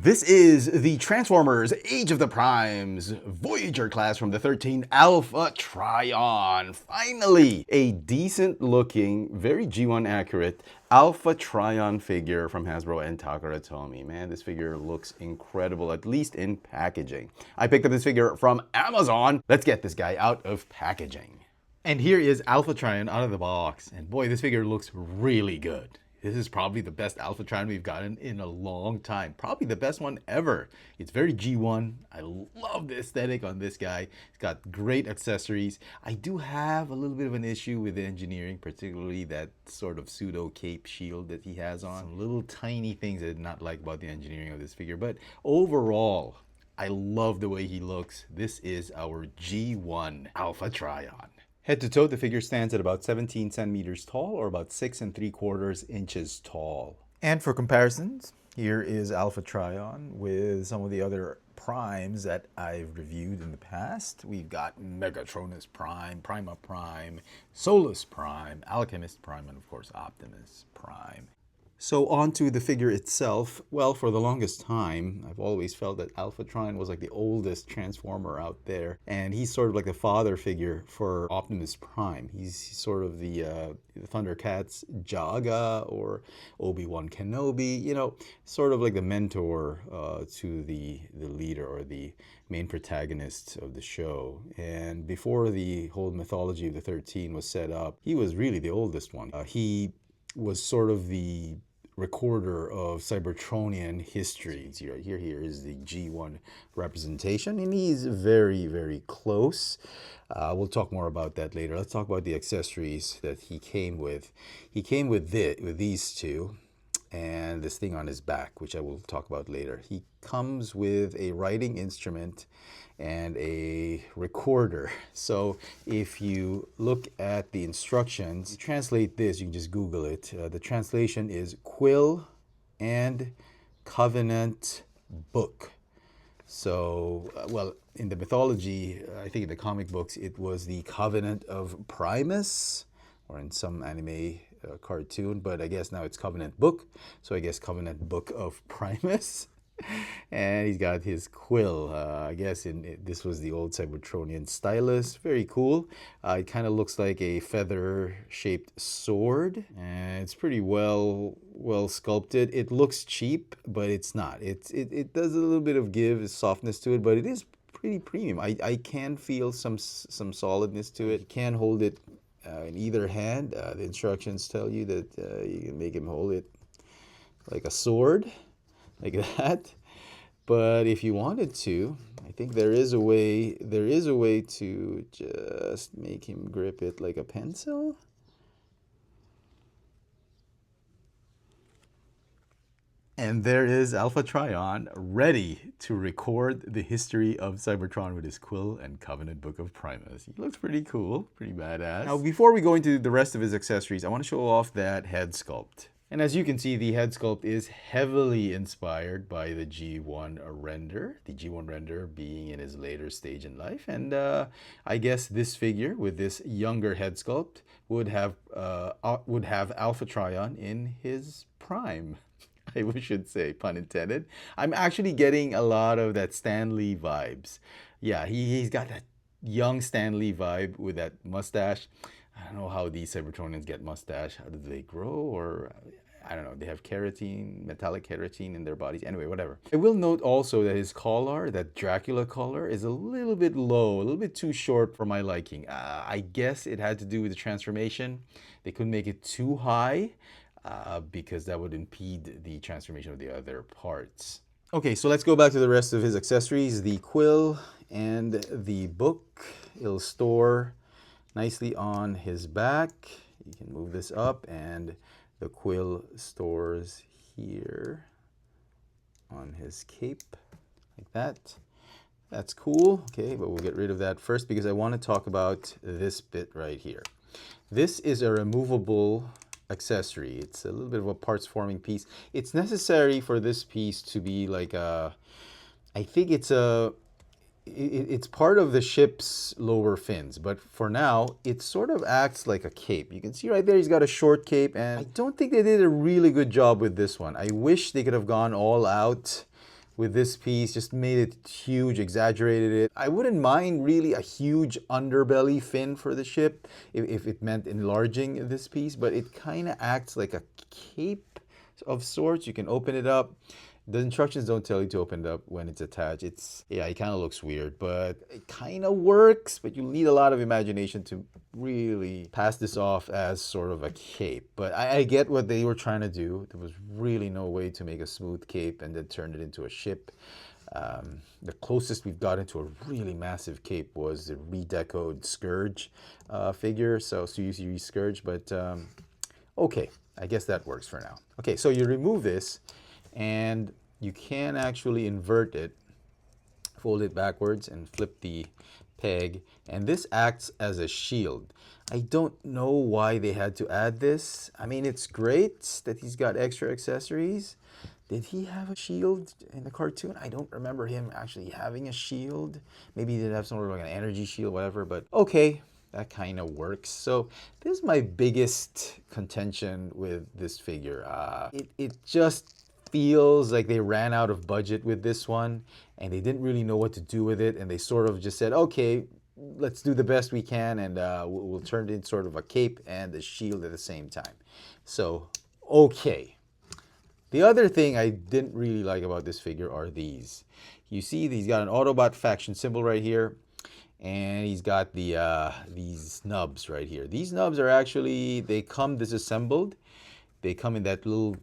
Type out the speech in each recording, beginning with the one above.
This is the Transformers Age of the Primes Voyager class from the 13 Alpha Trion. Finally, a decent looking, very G1 accurate Alpha Trion figure from Hasbro and Takara Tomy. Man, this figure looks incredible, at least in packaging. I picked up this figure from Amazon. Let's get this guy out of packaging. And here is Alpha Trion out of the box. And boy, this figure looks really good. This is probably the best Alpha Trion we've gotten in a long time. Probably the best one ever. It's very G1. I love the aesthetic on this guy. It's got great accessories. I do have a little bit of an issue with the engineering, particularly that sort of pseudo cape shield that he has on. Some little tiny things I did not like about the engineering of this figure. But overall, I love the way he looks. This is our G1 Alpha Trion. Head to toe, the figure stands at about 17 centimeters tall, or about 6 3/4 inches tall. And for comparisons, here is Alpha Trion with some of the other primes that I've reviewed in the past. We've got Megatronus Prime, Prima Prime, Solus Prime, Alchemist Prime, and of course Optimus Prime. So on to the figure itself. Well, for the longest time, I've always felt that Alpha Trion was like the oldest Transformer out there. And he's sort of like the father figure for Optimus Prime. He's sort of the Thundercats Jaga or Obi-Wan Kenobi, you know, sort of like the mentor to the leader or the main protagonist of the show. And before the whole mythology of the 13 was set up, he was really the oldest one. He was sort of the recorder of Cybertronian history. See right here, here is the G1 representation, and he's very, very close. We'll talk more about that later. Let's talk about the accessories that he came with. He came with these two, and this thing on his back, which I will talk about later. He comes with a writing instrument and a recorder. So if you look at the instructions, translate this, you can just Google it. The translation is Quill and Covenant Book. So, well, in the mythology, I think in the comic books, it was the Covenant of Primus, or in some anime cartoon, but I guess now it's Covenant Book. So I guess Covenant Book of Primus. And he's got his quill. I guess this was the old Cybertronian stylus. Very cool. It kind of looks like a feather-shaped sword, and it's pretty well sculpted. It looks cheap, but it's not. It does a little bit of softness to it, but it is pretty premium. I can feel some solidness to it. You can hold it in either hand. The instructions tell you that you can make him hold it like a sword, like that. But if you wanted to, I think there is a way to just make him grip it like a pencil. And there is Alpha Trion, ready to record the history of Cybertron with his quill and Covenant Book of Primus. He looks pretty cool, pretty badass. Now, before we go into the rest of his accessories, I want to show off that head sculpt. And as you can see, the head sculpt is heavily inspired by the G1 render, the G1 render being in his later stage in life. And I guess this figure with this younger head sculpt would have Alpha Trion in his prime, I should say, pun intended. I'm actually getting a lot of that Stan Lee vibes. Yeah, he's got that young Stan Lee vibe with that mustache. I don't know how these Cybertronians get mustache. How do they grow? Or I don't know. They have keratin, metallic keratin in their bodies. Anyway, whatever. I will note also that his collar, that Dracula collar, is a little bit low, a little bit too short for my liking. I guess it had to do with the transformation. They couldn't make it too high because that would impede the transformation of the other parts. Okay, so let's go back to the rest of his accessories. The quill and the book. It'll store nicely on his back. You can move this up, and the quill stores here on his cape, like that. That's cool. Okay, but we'll get rid of that first because I want to talk about this bit right here. This is a removable accessory. It's a little bit of a parts forming piece. It's necessary for this piece to be like a, I think it's part of the ship's lower fins, but for now, it sort of acts like a cape. You can see right there, he's got a short cape, and I don't think they did a really good job with this one. I wish they could have gone all out with this piece, just made it huge, exaggerated it. I wouldn't mind really a huge underbelly fin for the ship if it meant enlarging this piece, but it kind of acts like a cape of sorts. You can open it up. The instructions don't tell you to open it up when it's attached. Yeah, it kind of looks weird, but it kind of works, but you need a lot of imagination to really pass this off as sort of a cape. But I get what they were trying to do. There was really no way to make a smooth cape and then turn it into a ship. The closest we've gotten to a really massive cape was the redecoed Scourge figure, so Series Scourge, but okay, I guess that works for now. Okay, so you remove this, and you can actually invert it, fold it backwards and flip the peg, and this acts as a shield. I don't know why they had to add this. I mean, it's great that he's got extra accessories. Did he have a shield in the cartoon? I don't remember him actually having a shield. Maybe he did have sort of like an energy shield, whatever, but okay, that kind of works. So this is my biggest contention with this figure. It just feels like they ran out of budget with this one and they didn't really know what to do with it, and they sort of just said, okay, let's do the best we can, and we'll turn it into sort of a cape and a shield at the same time. So, okay. The other thing I didn't really like about this figure are these. You see he's got an Autobot faction symbol right here, and he's got these nubs right here. These nubs are actually, they come disassembled. They come in that little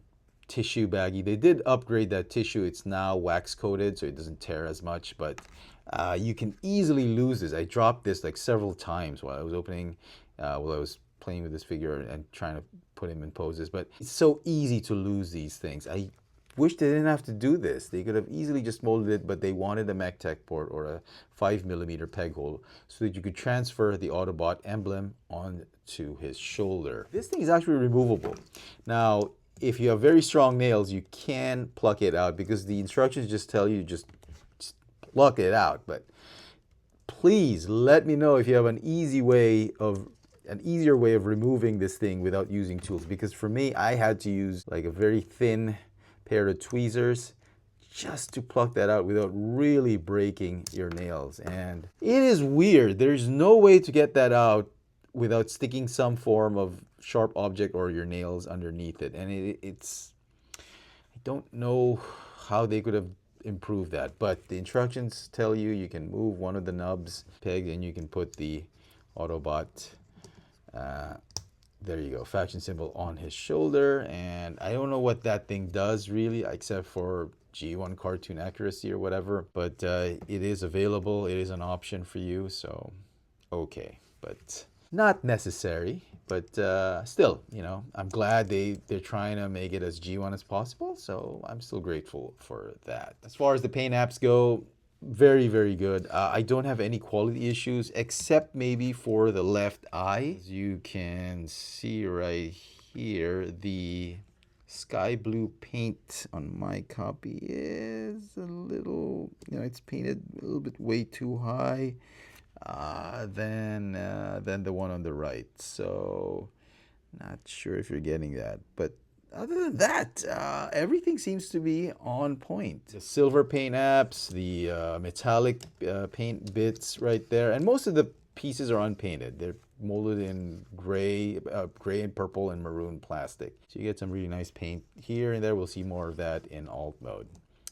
tissue baggie. They did upgrade that tissue. It's now wax coated so it doesn't tear as much, but you can easily lose this. I dropped this like several times while I was opening, while I was playing with this figure and trying to put him in poses, but it's so easy to lose these things. I wish they didn't have to do this. They could have easily just molded it, but they wanted a mech tech port or a 5mm peg hole so that you could transfer the Autobot emblem onto his shoulder. This thing is actually removable. Now, if you have very strong nails, you can pluck it out because the instructions just tell you just pluck it out. But please let me know if you have an easier way of removing this thing without using tools, because for me, I had to use like a very thin pair of tweezers just to pluck that out without really breaking your nails. And it is weird. There's no way to get that out without sticking some form of sharp object or your nails underneath it. And it's, I don't know how they could have improved that, but the instructions tell you you can move one of the nubs peg and you can put the Autobot, there you go, faction symbol on his shoulder. And I don't know what that thing does really, except for G1 cartoon accuracy or whatever, but it is available. It is an option for you, so okay, but not necessary. But still, you know, I'm glad they're trying to make it as G1 as possible, so I'm still grateful for that. As far as the paint apps go, very, very good. I don't have any quality issues except maybe for the left eye. As you can see right here, the sky blue paint on my copy is a little, you know, it's painted a little bit way too high than the one on the right. So not sure if you're getting that, but other than that, everything seems to be on point. The silver paint apps, the metallic paint bits right there, and most of the pieces are unpainted. They're molded in gray and purple and maroon plastic. So you get some really nice paint here and there. We'll see more of that in alt mode.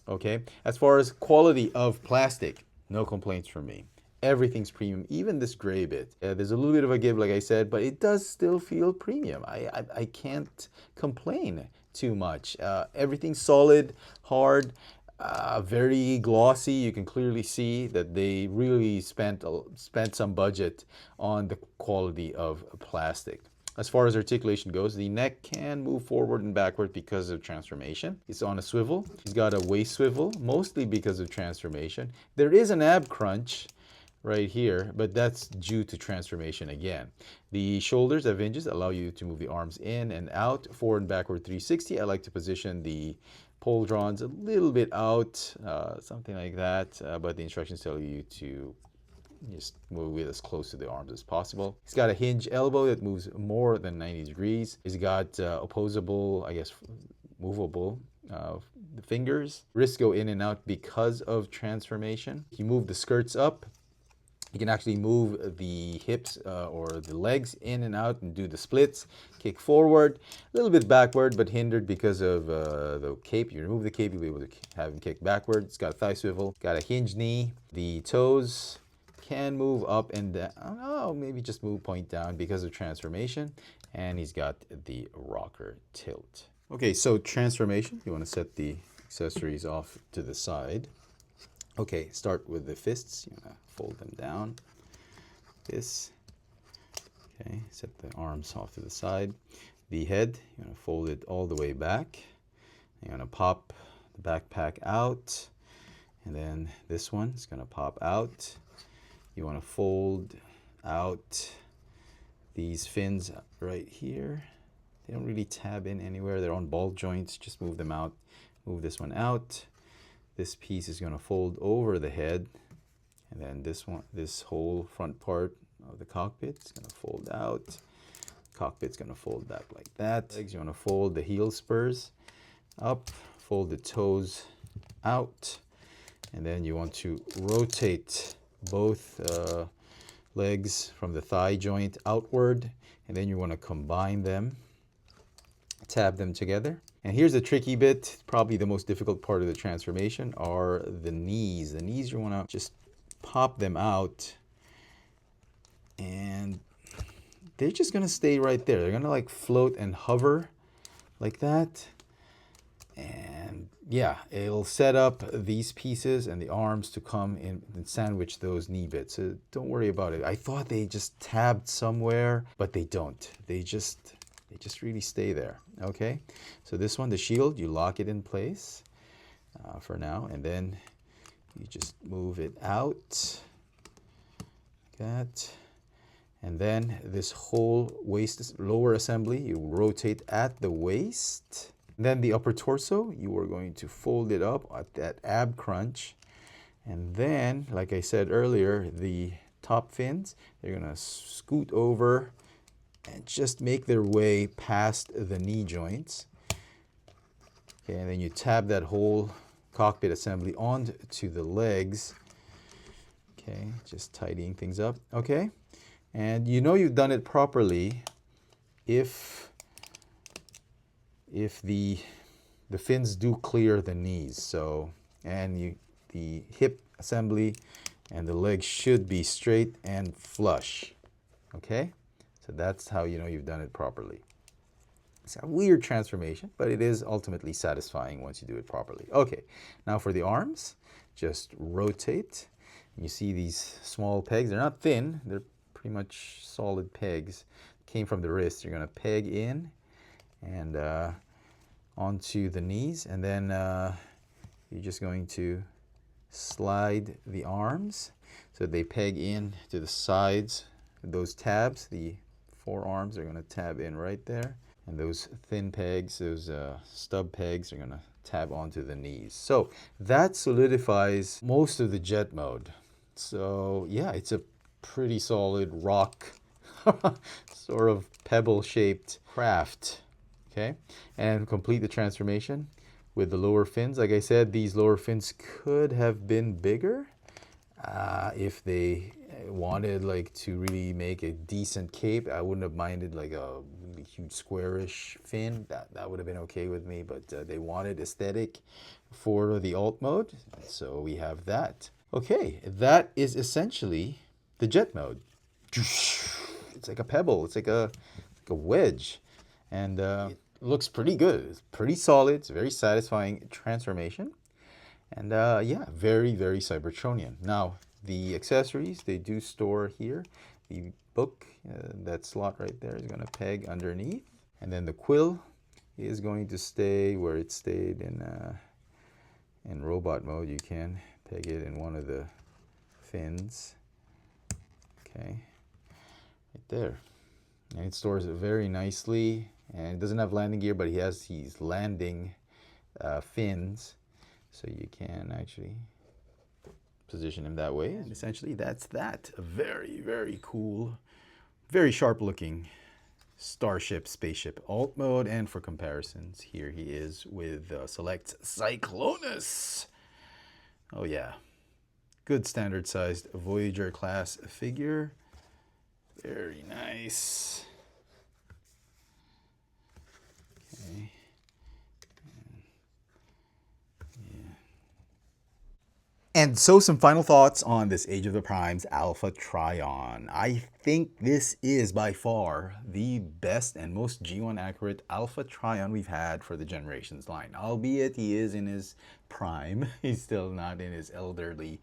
Okay, as far as quality of plastic, no complaints from me. Everything's premium, even this gray bit. There's a little bit of a give, like I said, but it does still feel premium. I can't complain too much. Everything's solid, hard, very glossy. You can clearly see that they really spent some budget on the quality of plastic. As far as articulation goes, the neck can move forward and backward because of transformation. It's on a swivel. He's got a waist swivel, mostly because of transformation. There is an ab crunch right here, but that's due to transformation again. The shoulders have hinges, allow you to move the arms in and out, forward and backward 360. I like to position the pauldrons a little bit out, something like that, but the instructions tell you to just move it as close to the arms as possible. He's got a hinge elbow that moves more than 90 degrees. He's got opposable, I guess, movable the fingers. Wrists go in and out because of transformation. You move the skirts up. You can actually move the hips or the legs in and out and do the splits. Kick forward, a little bit backward, but hindered because of the cape. You remove the cape, you'll be able to have him kick backward. It's got a thigh swivel, got a hinged knee. The toes can move up and down. Oh, maybe just point down because of transformation. And he's got the rocker tilt. Okay, so transformation. You want to set the accessories off to the side. Okay, start with the fists. You want to fold them down. This. Okay, set the arms off to the side. The head, you want to fold it all the way back. You want to pop the backpack out. And then this one is going to pop out. You want to fold out these fins right here. They don't really tab in anywhere. They're on ball joints. Just move them out. Move this one out. This piece is going to fold over the head, and then this whole front part of the cockpit is going to fold out. Cockpit's going to fold back like that. Legs, you want to fold the heel spurs up, fold the toes out, and then you want to rotate both legs from the thigh joint outward, and then you want to combine them, tab them together. And here's the tricky bit, probably the most difficult part of the transformation, are the knees. The knees, you want to just pop them out, and they're just going to stay right there. They're going to like float and hover like that. And yeah, it'll set up these pieces and the arms to come in and sandwich those knee bits. So don't worry about it. I thought they just tabbed somewhere, but they don't. They just really stay there. Okay, so this one, the shield, you lock it in place for now, and then you just move it out like that. And then this whole waist lower assembly, you rotate at the waist. And then the upper torso, you are going to fold it up at that ab crunch. And then, like I said earlier, the top fins, they're going to scoot over and just make their way past the knee joints. Okay, and then you tab that whole cockpit assembly onto the legs. Okay, just tidying things up. Okay, and you know you've done it properly if the fins do clear the knees. So, and the hip assembly and the legs should be straight and flush. Okay, so that's how you know you've done it properly. It's a weird transformation, but it is ultimately satisfying once you do it properly. Okay, now for the arms, just rotate. You see these small pegs. They're not thin. They're pretty much solid pegs. Came from the wrist. You're going to peg in and onto the knees, and then you're just going to slide the arms so they peg in to the sides. Those tabs, the forearms are going to tab in right there, and those thin pegs, those stub pegs, are going to tab onto the knees. So that solidifies most of the jet mode. So yeah, it's a pretty solid rock sort of pebble-shaped craft. Okay, and complete the transformation with the lower fins. Like I said, these lower fins could have been bigger if they wanted like to really make a decent cape. I wouldn't have minded like a really huge squarish fin. That would have been okay with me, but they wanted aesthetic for the alt mode, so we have that. Okay, that is essentially the jet mode. It's like a pebble. It's like a wedge. And it looks pretty good. It's pretty solid. It's a very satisfying transformation. And yeah, very, very Cybertronian. Now, the accessories, they do store here. The book, that slot right there is going to peg underneath. And then the quill is going to stay where it stayed in robot mode. You can peg it in one of the fins. Okay, right there. And it stores it very nicely. And it doesn't have landing gear, but he has these landing fins, so you can actually position him that way. And essentially, that's that. A very, very cool, very sharp looking Starship, Spaceship alt mode. And for comparisons, here he is with select Cyclonus. Oh yeah, good standard sized Voyager class figure. Very nice. Okay. And so some final thoughts on this Age of the Primes Alpha Trion. I think this is by far the best and most G1 accurate Alpha Trion we've had for the Generations line. Albeit he is in his prime, he's still not in his elderly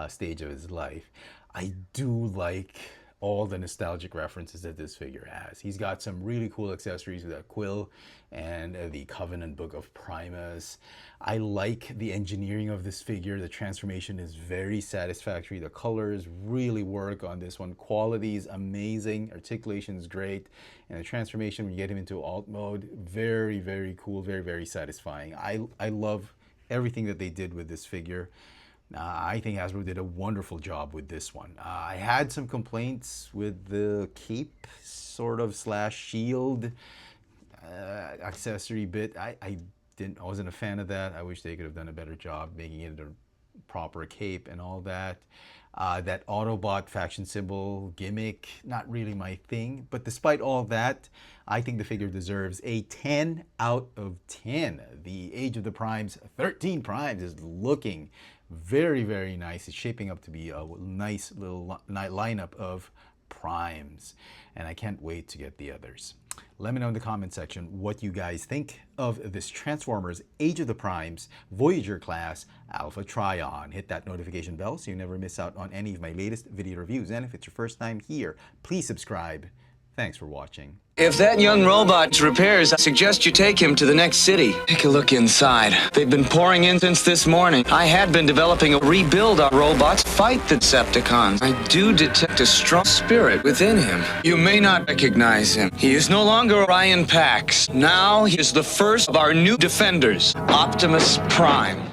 stage of his life. I do like all the nostalgic references that this figure has. He's got some really cool accessories with that quill and the Covenant Book of Primus. I like the engineering of this figure. The transformation is very satisfactory. The colors really work on this one. Quality is amazing. Articulation is great. And the transformation, when you get him into alt mode, very, very cool, very, very satisfying. I love everything that they did with this figure. I think Hasbro did a wonderful job with this one. I had some complaints with the cape sort of slash shield accessory bit. I wasn't a fan of that. I wish they could have done a better job making it a proper cape and all that. That Autobot faction symbol gimmick, not really my thing. But despite all that, I think the figure deserves a 10 out of 10. The Age of the Primes, 13 Primes, is looking very, very nice. It's shaping up to be a nice little lineup of primes. And I can't wait to get the others. Let me know in the comment section what you guys think of this Transformers Age of the Primes Voyager class Alpha Trion. Hit that notification bell so you never miss out on any of my latest video reviews. And if it's your first time here, please subscribe. Thanks for watching. If that young robot repairs, I suggest you take him to the next city. Take a look inside. They've been pouring in since this morning. I had been developing a rebuild our robots fight the Decepticons. I do detect a strong spirit within him. You may not recognize him. He is no longer Orion Pax. Now he is the first of our new defenders, Optimus Prime.